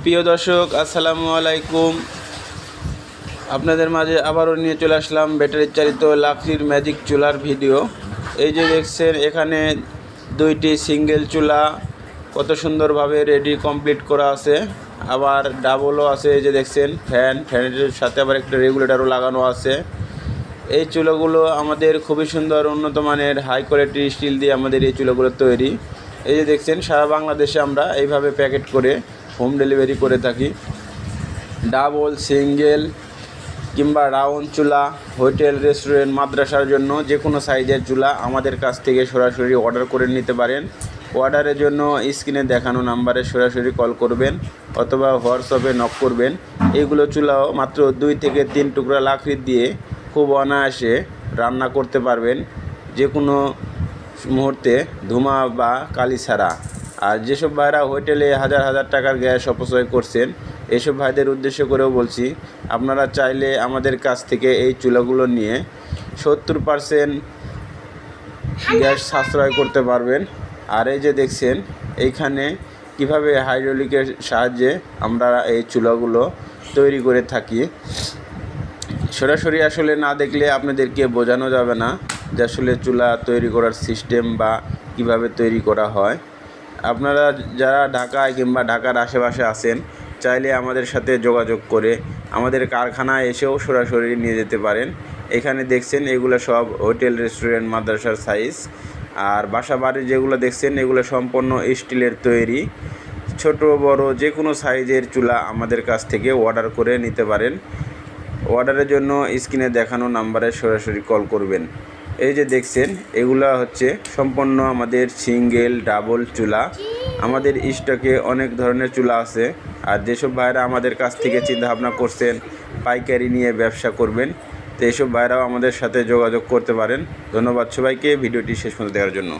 প্রিয় দর্শক, আসসালামু আলাইকুম। আপনাদের মাঝে আবারও নিয়ে চলে আসলাম ব্যাটারি চালিত লাকড়ির ম্যাজিক চুলার ভিডিও। এই যে দেখছেন, এখানে দুইটি সিঙ্গেল চুলা কত সুন্দরভাবে রেডি কমপ্লিট করা আছে। আবার ডাবলও আছে। এই যে দেখছেন, ফ্যানের সাথে আবার একটা রেগুলেটরও লাগানো আছে। এই চুলাগুলো আমাদের খুবই সুন্দর উন্নত মানের হাই কোয়ালিটির স্টিল দিয়ে আমাদের এই চুলাগুলো তৈরি। এই যে দেখছেন, সারা বাংলাদেশে আমরা এইভাবে প্যাকেট করে হোম ডেলিভারি করে থাকি। ডাবল, সিঙ্গেল কিংবা রাউন্ড চুলা, হোটেল, রেস্টুরেন্ট, মাদ্রাসার জন্য যে কোনো সাইজের চুলা আমাদের কাছ থেকে সরাসরি অর্ডার করে নিতে পারেন। অর্ডারের জন্য স্ক্রিনে দেখানো নাম্বারে সরাসরি কল করবেন অথবা হোয়াটসঅ্যাপে নক করবেন। এইগুলো চুলাও মাত্র 2 থেকে 3 টুকরা লাকড়ি দিয়ে খুব অনায়াসে রান্না করতে পারবেন, যে কোনো মুহূর্তে ধোঁয়া বা কালি ছাড়া। আর যেসব ভাইরা হোটেলে হাজার হাজার টাকার গ্যাস অপচয় করছেন, এসব ভাইদের উদ্দেশ্য করেও বলছি, আপনারা চাইলে আমাদের কাছ থেকে এই চুলাগুলো নিয়ে 70% গ্যাস সাশ্রয় করতে পারবেন। আর এই যে দেখছেন, এইখানে কিভাবে হাইড্রোলিকের সাহায্যে আমরা এই চুলাগুলো তৈরি করে থাকি। সরাসরি আসলে না দেখলে আপনাদেরকে বোঝানো যাবে না যে আসলে চুলা তৈরি করার সিস্টেম বা কিভাবে তৈরি করা হয়। আপনারা যারা ঢাকায় কিংবা ঢাকার আশেপাশে আছেন, চাইলে আমাদের সাথে যোগাযোগ করে আমাদের কারখানায় এসেও সরাসরি নিয়ে যেতে পারেন। এখানে দেখছেন, এগুলো সব হোটেল, রেস্টুরেন্ট, মাদ্রাসার সাইজ। আর বাসা বাড়ি যেগুলো দেখছেন, এগুলো সম্পূর্ণ স্টিলের তৈরি। ছোট বড় যে কোনো সাইজের চুলা আমাদের কাছ থেকে অর্ডার করে নিতে পারেন। অর্ডারের জন্য স্ক্রিনে দেখানো নাম্বারে সরাসরি কল করবেন। এই যে দেখছেন, এগুলা হচ্ছে সম্পূর্ণ আমাদের সিঙ্গেল, ডাবল চুলা। আমাদের স্টকে অনেক ধরনের চুলা আছে। আর যেসব ভাইরা আমাদের কাছ থেকে চিন্তাভাবনা করছেন পাইকারি নিয়ে ব্যবসা করবেন, তো এইসব ভাইরাও আমাদের সাথে যোগাযোগ করতে পারেন। ধন্যবাদ সবাইকে ভিডিওটি শেষ পর্যন্ত দেখার জন্য।